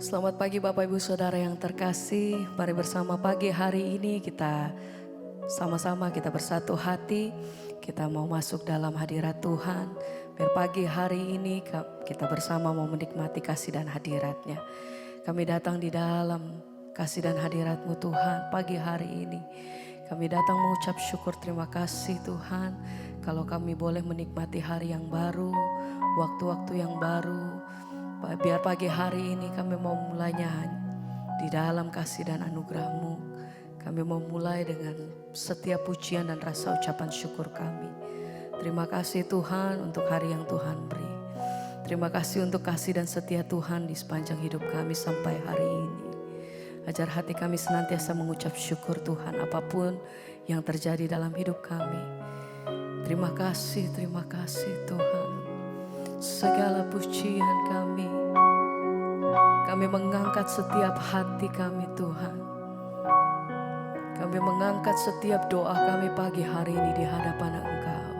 Selamat pagi Bapak Ibu Saudara yang terkasih. Mari bersama pagi hari ini kita sama-sama kita bersatu hati. Kita mau masuk dalam hadirat Tuhan. Biar pagi hari ini kita bersama mau menikmati kasih dan hadirat-Nya. Kami datang di dalam kasih dan hadirat-Mu Tuhan pagi hari ini. Kami datang mengucap syukur terima kasih Tuhan. Kalau kami boleh menikmati hari yang baru, waktu-waktu yang baru. Biar pagi hari ini kami mau mulainya di dalam kasih dan anugerah-Mu. Kami mau mulai dengan setiap pujian dan rasa ucapan syukur kami. Terima kasih Tuhan untuk hari yang Tuhan beri. Terima kasih untuk kasih dan setia Tuhan di sepanjang hidup kami sampai hari ini. Ajar hati kami senantiasa mengucap syukur Tuhan apapun yang terjadi dalam hidup kami. Terima kasih Tuhan. Segala pujian kami mengangkat setiap hati kami Tuhan. Kami mengangkat setiap doa kami pagi hari ini di hadapan Engkau.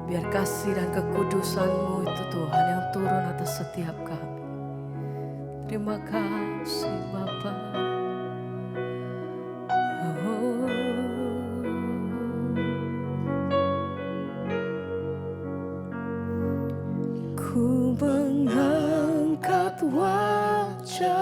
Biar kasih dan kekudusan-Mu itu Tuhan yang turun atas setiap kami. Terima kasih Bapa. Ku mengangkat wajahku,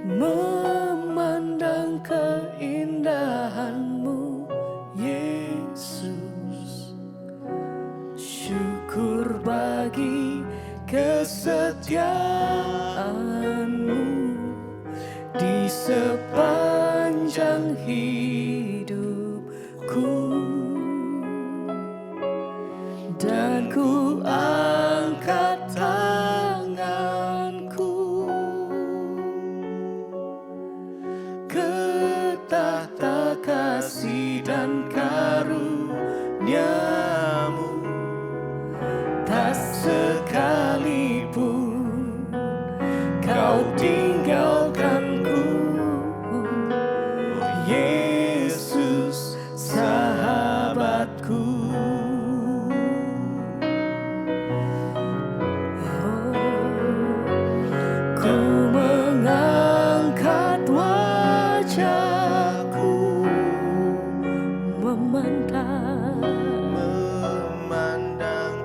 memandang keindahan-Mu Yesus. Syukur bagi kesetiaan-Mu di sepanjang hidupku. Dan ku angkat tanganku ke tahta kasih dan karunia-Mu. Tak sekalipun Kau tinggalkanku, Yesus sahabatku. Memandang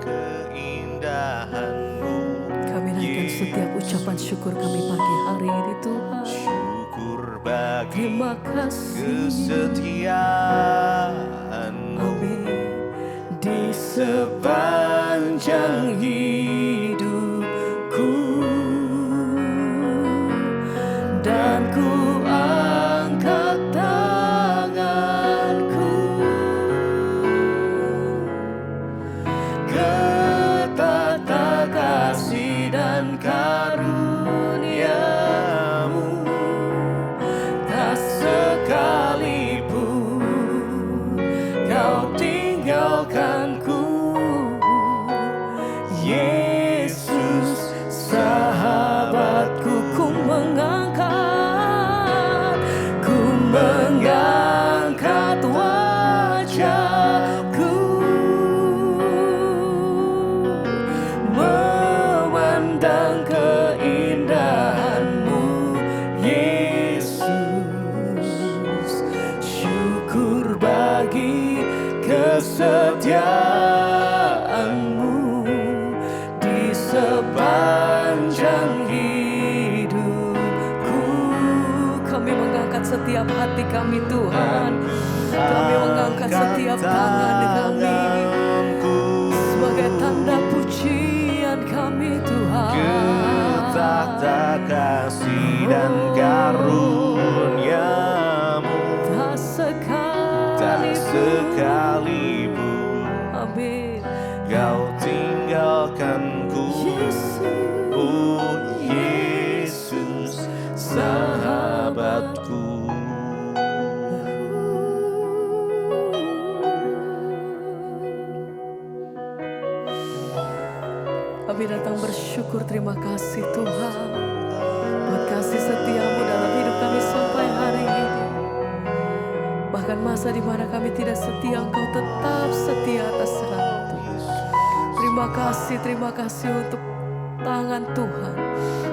keindahan-Mu. Kami naikkan setiap ucapan syukur kami pagi hari ini Tuhan. Syukur bagi Terima kasih kesetiaan-Mu. Amin. Di sepanjang hidupku. Dan ku angkat tanganku ke tahta kasih dan karunia-Mu. Tak sekalipun Kau tinggalkanku, Yesus sahabatku. Ku mengangkat wajahku, memandang keindahan-Mu Yesus. Syukur bagi kesetiaan-Mu di sepanjang hidupku. Kami mengangkat setiap hati kami Tuhan. Kami mengangkat setiap tangan kami sebagai tanda pujian kami Tuhan. Ke tahta kasih dan karunia-Mu. Tak sekalipun Amin. Kau tinggalkanku, oh Yesus sahabatku. Kami datang bersyukur terima kasih Tuhan buat kasih setia-Mu dalam hidup kami sampai hari ini. Bahkan masa di mana kami tidak setia, Engkau tetap setia atas waktu. Terima kasih untuk tangan Tuhan.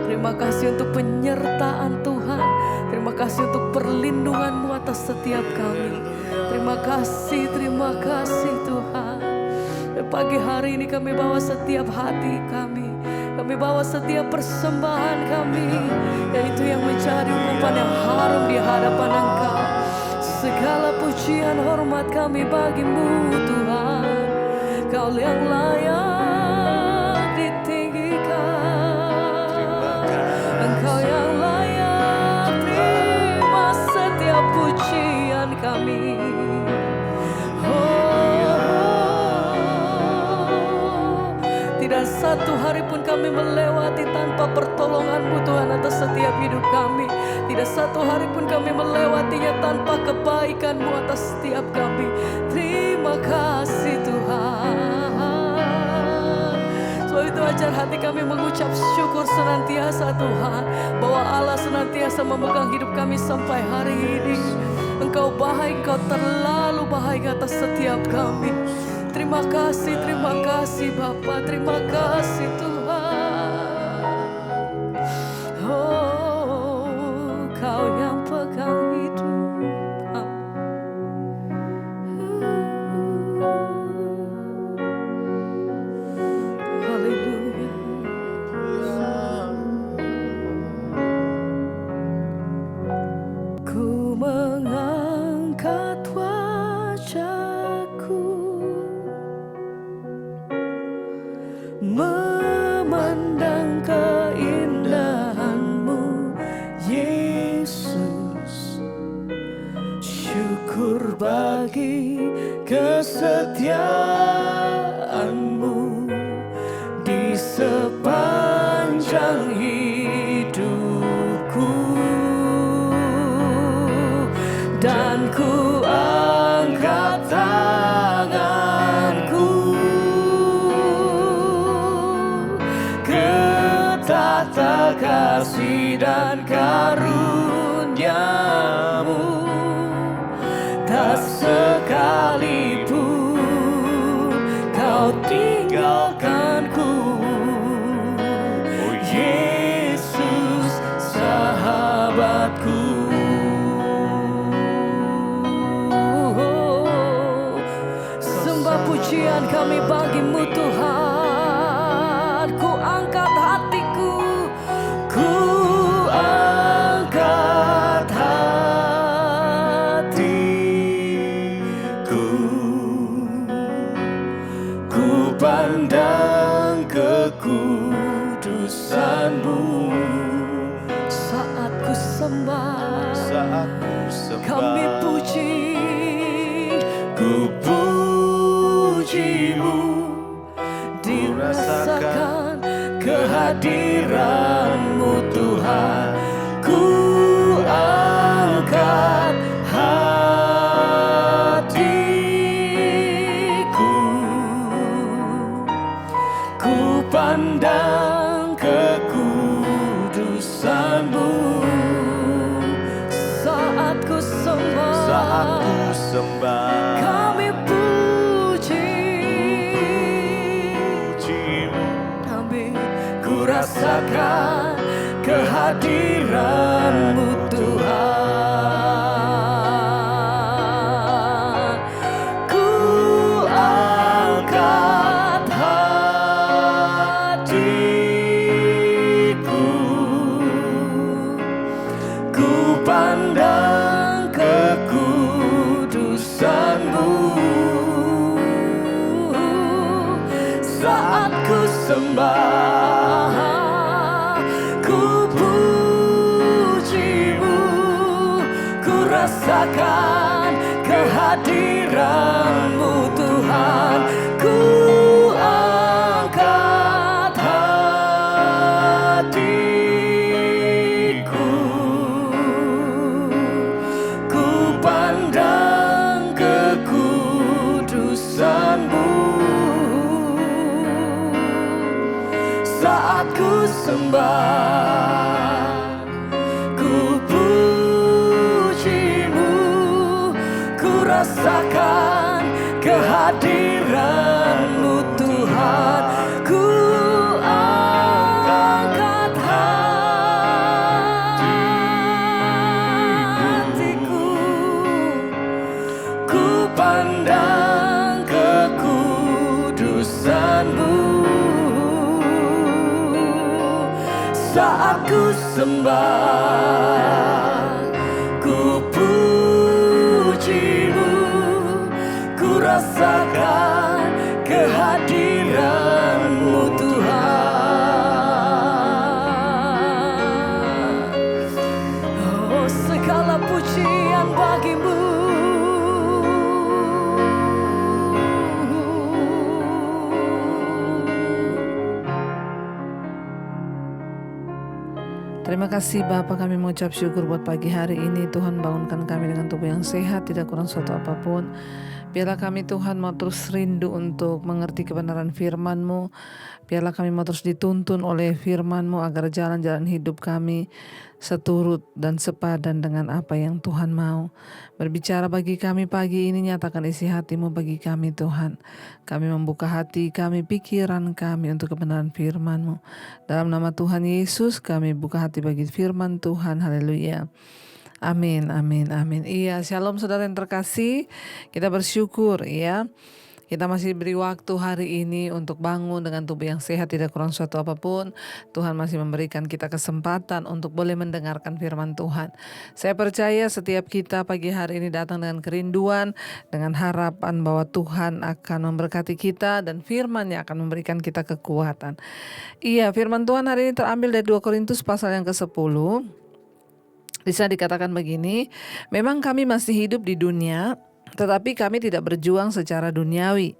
Terima kasih untuk penyertaan Tuhan. Terima kasih untuk perlindungan-Mu atas setiap kami. Terima kasih Tuhan. Pagi hari ini kami bawa setiap hati kami. Kami bawa setiap persembahan kami, yaitu yang mencari ungkapan yang harum di hadapan Engkau. Segala pujian hormat kami bagi-Mu Tuhan. Kau yang layak ditinggikan. Engkau yang layak terima setiap pujian kami. Tidak satu hari pun kami melewati tanpa pertolongan-Mu Tuhan atas setiap hidup kami. Tidak satu hari pun kami melewatinya tanpa kebaikan-Mu atas setiap kami. Terima kasih Tuhan. Sebab itu ajar hati kami mengucap syukur senantiasa Tuhan, bahwa Allah senantiasa memegang hidup kami sampai hari ini. Engkau baik, Engkau terlalu baik atas setiap kami. Terima kasih Bapa, terima kasih Tuhan. Oh, Kau yang pegang hidup kami. Haleluya. Ku mengangkat wajahku, memandang keindahan-Mu Yesus. Syukur bagi kesetiaan-Mu di sepanjang hidupku. Dan ku angkat tanganku tata kasih dan karunia-Mu, tak sekalipun Kau tinggalkanku. Oh Yesus sahabatku. Sembah pujian kami bagi-Mu Tuhan. Ku angkat hatiku, ku angkat hatiku, ku pandang kekudusan-Mu. Saat ku sembah, kami puji, ku puji-Mu, dirasakan kehadiran-Mu Tuhan. Ku angkat hatiku, ku pandang kekudusan-Mu. Saat ku sembah, kami puji-Mu, ku rasakan kehadiran-Mu Tuhan. Ku angkat hatiku, ku pandang kekudusan-Mu. Saat ku sembah, ku puji-Mu, ku rasakan kehadiran-Mu Tuhan. Ku angkat hatiku, ku pandang kekudusan-Mu. Saat ku sembah, ku puji-Mu, ku rasakan kehadiran kehadiran-Mu Tuhan. Ku angkat hatiku, ku pandang kekudusan-Mu. Saat ku sembah, ku puji-Mu, ku rasakan kehadiran-Mu Tuhan. Oh, segala pujian bagi-Mu. Terima kasih Bapa, kami mengucap syukur buat pagi hari ini. Tuhan bangunkan kami dengan tubuh yang sehat, tidak kurang suatu apapun. Biarlah kami Tuhan mau terus rindu untuk mengerti kebenaran firman-Mu. Biarlah kami mau terus dituntun oleh firman-Mu agar jalan-jalan hidup kami seturut dan sepadan dengan apa yang Tuhan mau. Berbicara bagi kami pagi ini, nyatakan isi hati-Mu bagi kami Tuhan. Kami membuka hati kami, pikiran kami untuk kebenaran firman-Mu. Dalam nama Tuhan Yesus kami buka hati bagi firman Tuhan. Haleluya. Amin, amin, amin. Iya, shalom saudara yang terkasih. Kita bersyukur ya. Kita masih beri waktu hari ini untuk bangun dengan tubuh yang sehat, tidak kurang suatu apapun. Tuhan masih memberikan kita kesempatan untuk boleh mendengarkan firman Tuhan. Saya percaya setiap kita pagi hari ini datang dengan kerinduan, dengan harapan bahwa Tuhan akan memberkati kita dan firman-Nya akan memberikan kita kekuatan. Iya, firman Tuhan hari ini terambil dari 2 Korintus pasal yang ke-10. Di sana dikatakan begini, memang kami masih hidup di dunia, tetapi kami tidak berjuang secara duniawi.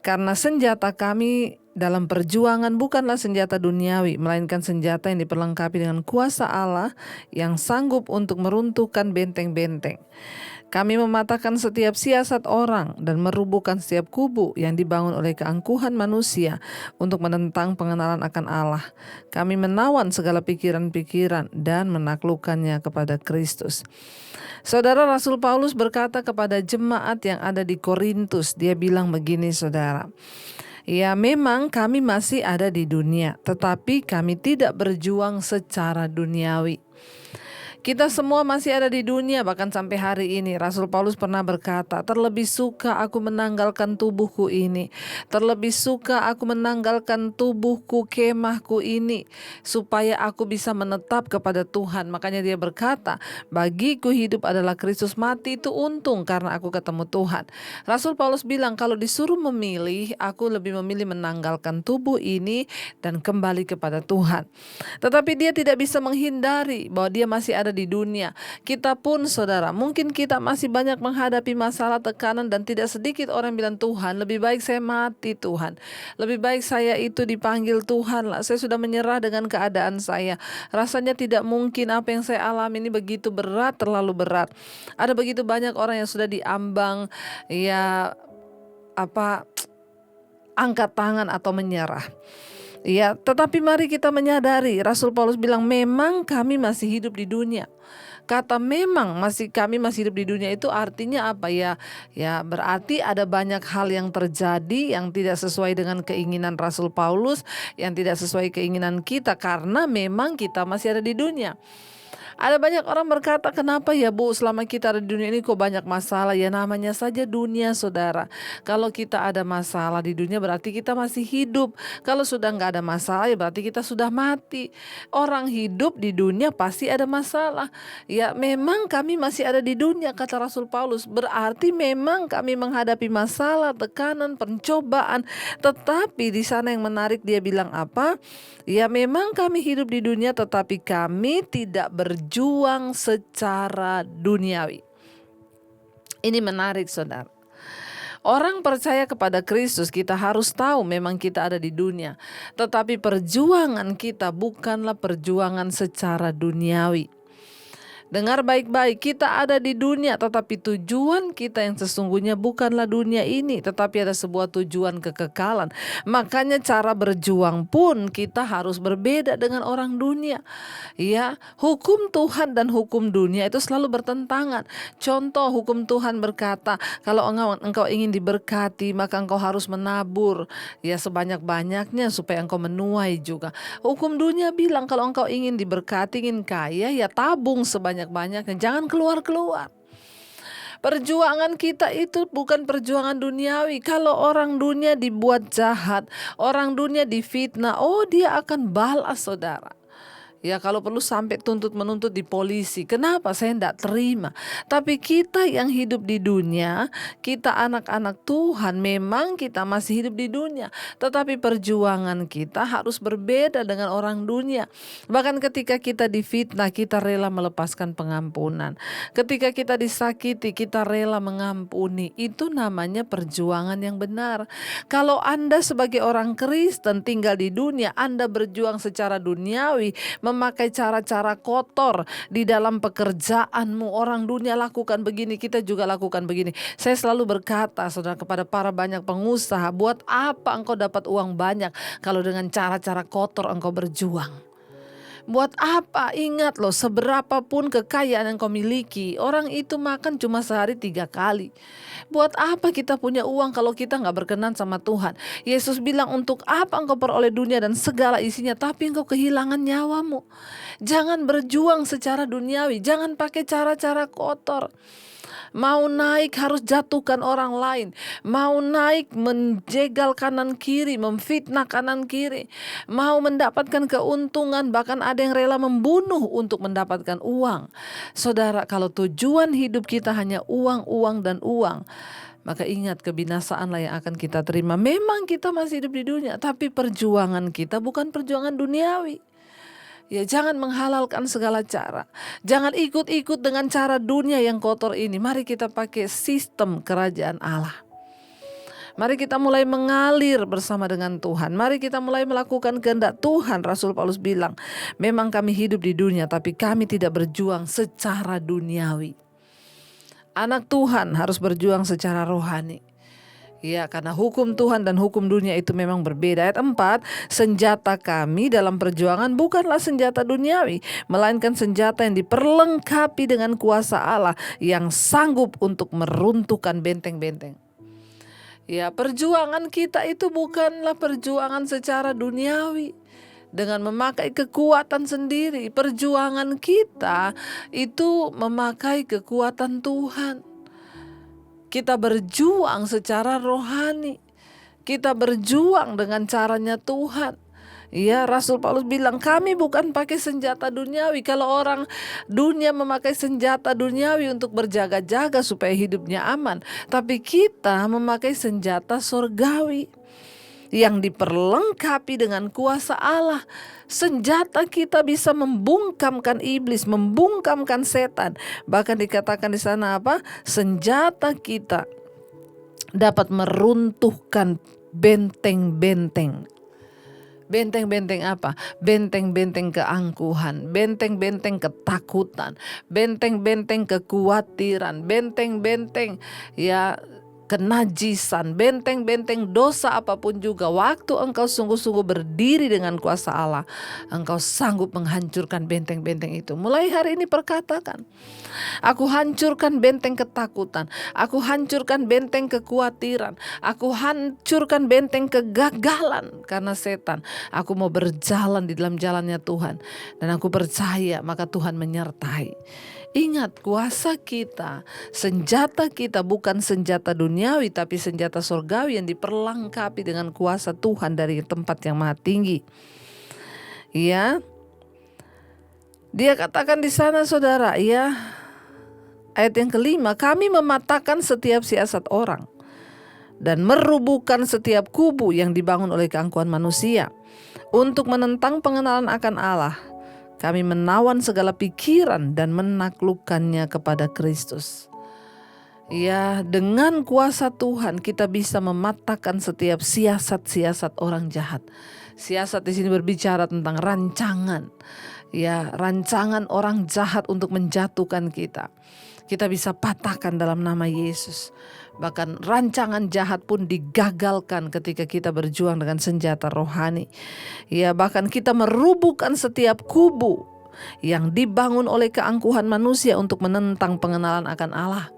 Karena senjata kami dalam perjuangan bukanlah senjata duniawi, melainkan senjata yang diperlengkapi dengan kuasa Allah yang sanggup untuk meruntuhkan benteng-benteng. Kami mematahkan setiap siasat orang dan merubuhkan setiap kubu yang dibangun oleh keangkuhan manusia untuk menentang pengenalan akan Allah. Kami menawan segala pikiran-pikiran dan menaklukkannya kepada Kristus. Saudara, Rasul Paulus berkata kepada jemaat yang ada di Korintus, dia bilang begini saudara. Ya, memang kami masih ada di dunia, tetapi kami tidak berjuang secara duniawi. Kita semua masih ada di dunia, bahkan sampai hari ini. Rasul Paulus pernah berkata, terlebih suka aku menanggalkan tubuhku ini. Terlebih suka aku menanggalkan tubuhku, kemahku ini, supaya aku bisa menetap kepada Tuhan. Makanya dia berkata, bagiku hidup adalah Kristus, mati itu untung karena aku ketemu Tuhan. Rasul Paulus bilang, kalau disuruh memilih, aku lebih memilih menanggalkan tubuh ini dan kembali kepada Tuhan. Tetapi dia tidak bisa menghindari bahwa dia masih ada di dunia. Kita pun saudara, mungkin kita masih banyak menghadapi masalah, tekanan, dan tidak sedikit orang bilang, Tuhan lebih baik saya mati Tuhan, lebih baik saya itu dipanggil Tuhan lah, saya sudah menyerah dengan keadaan saya, rasanya tidak mungkin apa yang saya alami ini begitu berat, terlalu berat. Ada begitu banyak orang yang sudah diambang angkat tangan atau menyerah. Ya, tetapi mari kita menyadari, Rasul Paulus bilang memang kami masih hidup di dunia. Kata memang kami masih hidup di dunia itu artinya apa ya? Ya, berarti ada banyak hal yang terjadi yang tidak sesuai dengan keinginan Rasul Paulus, yang tidak sesuai keinginan kita, karena memang kita masih ada di dunia. Ada banyak orang berkata, kenapa ya Bu, selama kita ada di dunia ini kok banyak masalah? Ya namanya saja dunia saudara. Kalau kita ada masalah di dunia berarti kita masih hidup. Kalau sudah gak ada masalah ya berarti kita sudah mati. Orang hidup di dunia pasti ada masalah. Ya memang kami masih ada di dunia, kata Rasul Paulus. Berarti memang kami menghadapi masalah, tekanan, pencobaan. Tetapi di sana yang menarik dia bilang apa? Ya memang kami hidup di dunia tetapi kami tidak berjuang secara duniawi. Ini menarik saudara. Orang percaya kepada Kristus, kita harus tahu memang kita ada di dunia. Tetapi perjuangan kita bukanlah perjuangan secara duniawi. Dengar baik-baik, kita ada di dunia, tetapi tujuan kita yang sesungguhnya bukanlah dunia ini, tetapi ada sebuah tujuan kekekalan. Makanya cara berjuang pun kita harus berbeda dengan orang dunia. Ya, hukum Tuhan dan hukum dunia itu selalu bertentangan. Contoh, hukum Tuhan berkata, kalau engkau ingin diberkati, maka engkau harus menabur ya sebanyak-banyaknya supaya engkau menuai juga. Hukum dunia bilang kalau engkau ingin diberkati, ingin kaya, ya tabung sebanyak-banyaknya, jangan keluar-keluar. Perjuangan kita itu bukan perjuangan duniawi. Kalau orang dunia dibuat jahat, orang dunia difitnah, oh dia akan balas, saudara. Ya kalau perlu sampai menuntut di polisi. Kenapa? Saya tidak terima. Tapi kita yang hidup di dunia, kita anak-anak Tuhan, memang kita masih hidup di dunia. Tetapi perjuangan kita harus berbeda dengan orang dunia. Bahkan ketika kita difitnah, kita rela melepaskan pengampunan. Ketika kita disakiti, kita rela mengampuni. Itu namanya perjuangan yang benar. Kalau Anda sebagai orang Kristen tinggal di dunia, Anda berjuang secara duniawi, memakai cara-cara kotor di dalam pekerjaanmu. Orang dunia lakukan begini, kita juga lakukan begini. Saya selalu berkata, saudara, kepada para banyak pengusaha, buat apa engkau dapat uang banyak kalau dengan cara-cara kotor engkau berjuang? Buat apa? Ingat loh, seberapapun kekayaan yang kau miliki, orang itu makan cuma sehari 3 kali. Buat apa kita punya uang kalau kita gak berkenan sama Tuhan? Yesus bilang, untuk apa engkau peroleh dunia dan segala isinya, tapi engkau kehilangan nyawamu. Jangan berjuang secara duniawi, jangan pakai cara-cara kotor. Mau naik harus jatuhkan orang lain. Mau naik menjegal kanan kiri, memfitnah kanan kiri. Mau mendapatkan keuntungan, bahkan ada yang rela membunuh untuk mendapatkan uang. Saudara, kalau tujuan hidup kita hanya uang, uang, dan uang, maka ingat, kebinasaanlah yang akan kita terima. Memang kita masih hidup di dunia, tapi perjuangan kita bukan perjuangan duniawi. Ya, jangan menghalalkan segala cara. Jangan ikut-ikut dengan cara dunia yang kotor ini. Mari kita pakai sistem kerajaan Allah. Mari kita mulai mengalir bersama dengan Tuhan. Mari kita mulai melakukan kehendak Tuhan. Rasul Paulus bilang, memang kami hidup di dunia, tapi kami tidak berjuang secara duniawi. Anak Tuhan harus berjuang secara rohani. Ya, karena hukum Tuhan dan hukum dunia itu memang berbeda. Ayat 4, senjata kami dalam perjuangan bukanlah senjata duniawi, melainkan senjata yang diperlengkapi dengan kuasa Allah yang sanggup untuk meruntuhkan benteng-benteng. Ya, perjuangan kita itu bukanlah perjuangan secara duniawi dengan memakai kekuatan sendiri. Perjuangan kita itu memakai kekuatan Tuhan. Kita berjuang secara rohani. Kita berjuang dengan caranya Tuhan. Ya, Rasul Paulus bilang, kami bukan pakai senjata duniawi. Kalau orang dunia memakai senjata duniawi untuk berjaga-jaga supaya hidupnya aman, tapi kita memakai senjata surgawi yang diperlengkapi dengan kuasa Allah. Senjata kita bisa membungkamkan iblis, membungkamkan setan. Bahkan dikatakan di sana apa? Senjata kita dapat meruntuhkan benteng-benteng. Benteng-benteng apa? Benteng-benteng keangkuhan, benteng-benteng ketakutan, benteng-benteng kekhawatiran, benteng-benteng ya kenajisan, benteng-benteng dosa apapun juga. Waktu engkau sungguh-sungguh berdiri dengan kuasa Allah, engkau sanggup menghancurkan benteng-benteng itu. Mulai hari ini perkatakan, aku hancurkan benteng ketakutan, aku hancurkan benteng kekhawatiran, aku hancurkan benteng kegagalan karena setan. Aku mau berjalan di dalam jalannya Tuhan, dan aku percaya maka Tuhan menyertai. Ingat, kuasa kita, senjata kita bukan senjata duniawi, tapi senjata surgawi yang diperlengkapi dengan kuasa Tuhan dari tempat yang maha tinggi. Ya, dia katakan di sana, saudara, ya, ayat yang kelima, kami mematahkan setiap siasat orang dan merubuhkan setiap kubu yang dibangun oleh keangkuhan manusia untuk menentang pengenalan akan Allah. Kami menawan segala pikiran dan menaklukkannya kepada Kristus. Ya, dengan kuasa Tuhan kita bisa mematahkan setiap siasat-siasat orang jahat. Siasat di sini berbicara tentang rancangan. ya rancangan orang jahat untuk menjatuhkan kita, kita bisa patahkan dalam nama Yesus. Bahkan rancangan jahat pun digagalkan ketika kita berjuang dengan senjata rohani. Ya, bahkan kita merubuhkan setiap kubu yang dibangun oleh keangkuhan manusia untuk menentang pengenalan akan Allah.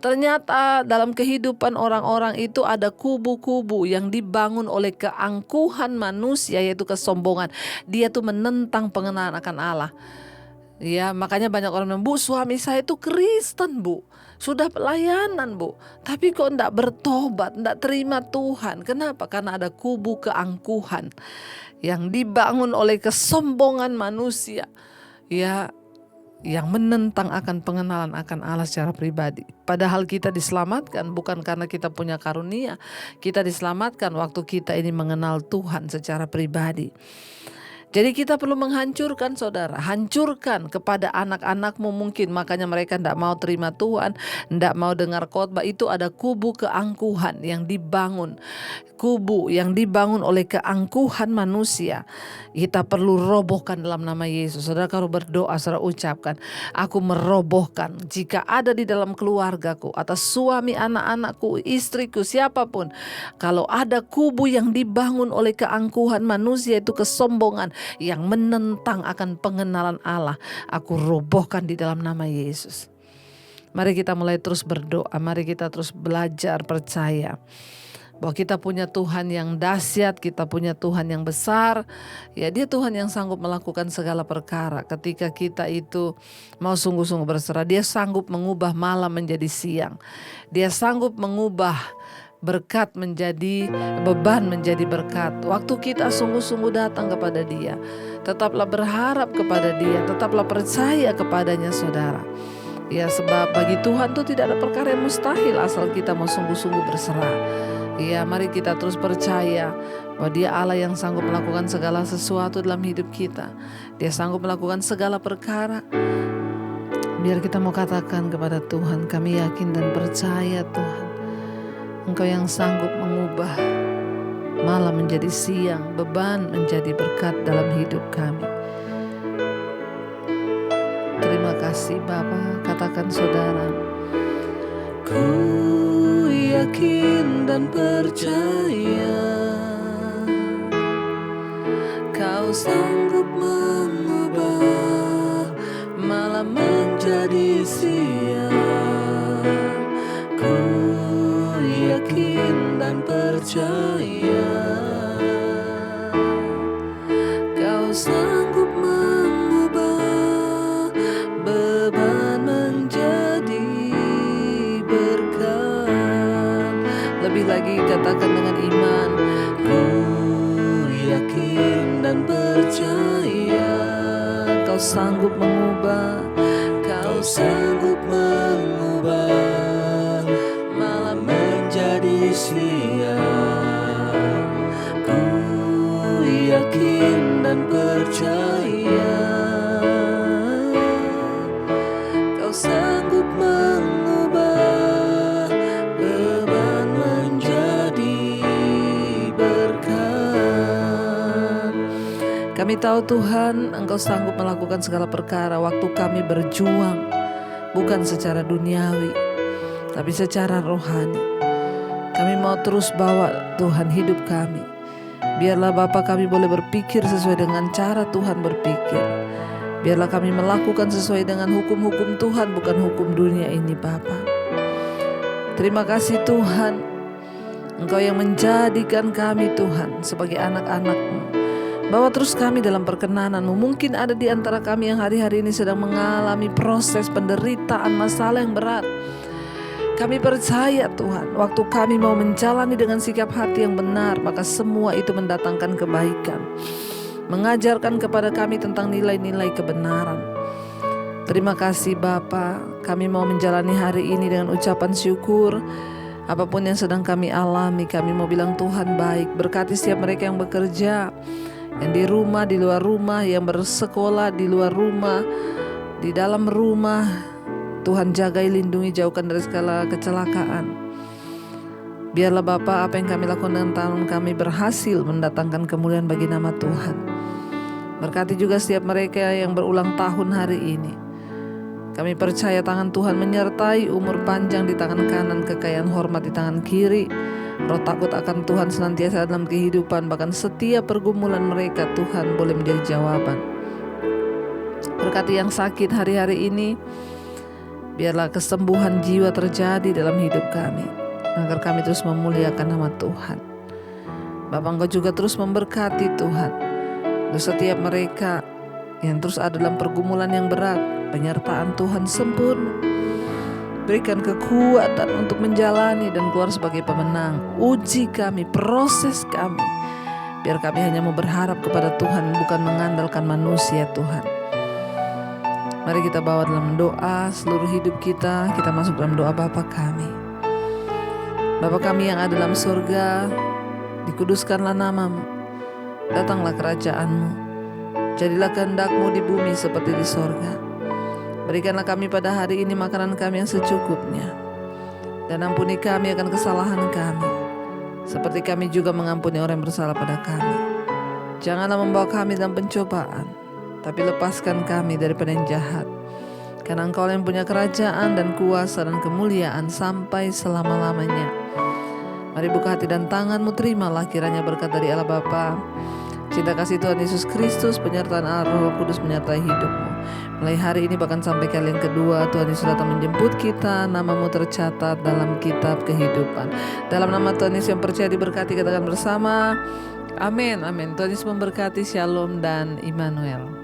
Ternyata dalam kehidupan orang-orang itu ada kubu-kubu yang dibangun oleh keangkuhan manusia, yaitu kesombongan. Dia tuh menentang pengenalan akan Allah. Ya, makanya banyak orang bilang, Bu, suami saya itu Kristen, Bu. Sudah pelayanan, Bu. Tapi kok enggak bertobat, enggak terima Tuhan. Kenapa? Karena ada kubu keangkuhan yang dibangun oleh kesombongan manusia. Ya, yang menentang akan pengenalan akan Allah secara pribadi. Padahal kita diselamatkan bukan karena kita punya karunia. Kita diselamatkan waktu kita ini mengenal Tuhan secara pribadi. Jadi kita perlu menghancurkan, saudara. Hancurkan kepada anak-anakmu mungkin. Makanya mereka tidak mau terima Tuhan, tidak mau dengar khotbah. Itu ada kubu keangkuhan yang dibangun. Kubu yang dibangun oleh keangkuhan manusia. Kita perlu robohkan dalam nama Yesus. Saudara, kalau berdoa, saudara ucapkan, aku merobohkan jika ada di dalam keluargaku, atas suami, anak-anakku, istriku, siapapun. Kalau ada kubu yang dibangun oleh keangkuhan manusia, itu kesombongan yang menentang akan pengenalan Allah, aku robohkan di dalam nama Yesus. Mari kita mulai terus berdoa, mari kita terus belajar percaya bahwa kita punya Tuhan yang dahsyat, kita punya Tuhan yang besar. Ya, Dia Tuhan yang sanggup melakukan segala perkara. Ketika kita itu mau sungguh-sungguh berserah, Dia sanggup mengubah malam menjadi siang. Dia sanggup mengubah berkat menjadi beban, menjadi berkat. Waktu kita sungguh-sungguh datang kepada Dia, tetaplah berharap kepada Dia, tetaplah percaya kepadanya, saudara. Ya, sebab bagi Tuhan itu tidak ada perkara yang mustahil asal kita mau sungguh-sungguh berserah. Ya, mari kita terus percaya bahwa Dia Allah yang sanggup melakukan segala sesuatu dalam hidup kita. Dia sanggup melakukan segala perkara. Biar kita mau katakan kepada Tuhan, kami yakin dan percaya Tuhan, Engkau yang sanggup mengubah malam menjadi siang, beban menjadi berkat dalam hidup kami. Terima kasih Bapa. Katakan saudara, ku yakin dan percaya Kau sanggup mengubah malam menjadi siang. Ku yakin dan percaya Kau sanggup mengubah beban menjadi berkat. Lebih lagi katakan dengan iman, ku yakin dan percaya Kau sanggup mengubah, Kau sanggup mengubah malam menjadi siang. Ku yakin dan percaya Kau sanggup mengubah beban menjadi berkat. Kami tahu Tuhan, Engkau sanggup melakukan segala perkara waktu kami berjuang, bukan secara duniawi, tapi secara rohani. Kami mau terus bawa Tuhan hidup kami. Biarlah Bapa kami boleh berpikir sesuai dengan cara Tuhan berpikir. Biarlah kami melakukan sesuai dengan hukum-hukum Tuhan, bukan hukum dunia ini Bapa. Terima kasih Tuhan, Engkau yang menjadikan kami Tuhan sebagai anak-anak-Mu. Bawa terus kami dalam perkenanan-Mu. Mungkin ada di antara kami yang hari-hari ini sedang mengalami proses penderitaan, masalah yang berat. Kami percaya Tuhan, waktu kami mau menjalani dengan sikap hati yang benar, maka semua itu mendatangkan kebaikan, mengajarkan kepada kami tentang nilai-nilai kebenaran. Terima kasih Bapa, kami mau menjalani hari ini dengan ucapan syukur. Apapun yang sedang kami alami, kami mau bilang Tuhan baik. Berkati setiap mereka yang bekerja, yang di rumah, di luar rumah, yang bersekolah di luar rumah, di dalam rumah. Tuhan jagai, lindungi, jauhkan dari segala kecelakaan. Biarlah Bapa, apa yang kami lakukan dengan tangan kami berhasil mendatangkan kemuliaan bagi nama Tuhan. Berkati juga setiap mereka yang berulang tahun hari ini. Kami percaya tangan Tuhan menyertai, umur panjang di tangan kanan, kekayaan hormat di tangan kiri. Roh takut akan Tuhan senantiasa dalam kehidupan, bahkan setiap pergumulan mereka Tuhan boleh menjadi jawaban. Berkati yang sakit hari-hari ini, biarlah kesembuhan jiwa terjadi dalam hidup kami, agar kami terus memuliakan nama Tuhan. Bapa, Engkau juga terus memberkati Tuhan untuk setiap mereka yang terus ada dalam pergumulan yang berat. Penyertaan Tuhan sempurna. Berikan kekuatan untuk menjalani dan keluar sebagai pemenang. Uji kami, proses kami, biar kami hanya mau berharap kepada Tuhan, bukan mengandalkan manusia Tuhan. Mari kita bawa dalam doa seluruh hidup kita. Kita masuk dalam doa Bapa kami. Bapa kami yang ada dalam surga, dikuduskanlah namamu. Datanglah kerajaan-Mu. Jadilah kehendak-Mu di bumi seperti di surga. Berikanlah kami pada hari ini makanan kami yang secukupnya. Dan ampuni kami akan kesalahan kami, seperti kami juga mengampuni orang yang bersalah pada kami. Janganlah membawa kami dalam pencobaan, tapi lepaskan kami daripada yang jahat. Karena Engkau yang punya kerajaan dan kuasa dan kemuliaan sampai selama-lamanya. Mari buka hati dan tangan-Mu, terimalah kiranya berkat dari Allah Bapa, cinta kasih Tuhan Yesus Kristus, penyertaan Roh Kudus menyertai hidup-Mu. Mulai hari ini bahkan sampai kali yang kedua, Tuhan Yesus datang menjemput kita. Nama-Mu tercatat dalam kitab kehidupan. Dalam nama Tuhan Yesus yang percaya diberkati, katakan bersama, amin, amin. Tuhan Yesus memberkati, shalom dan Immanuel.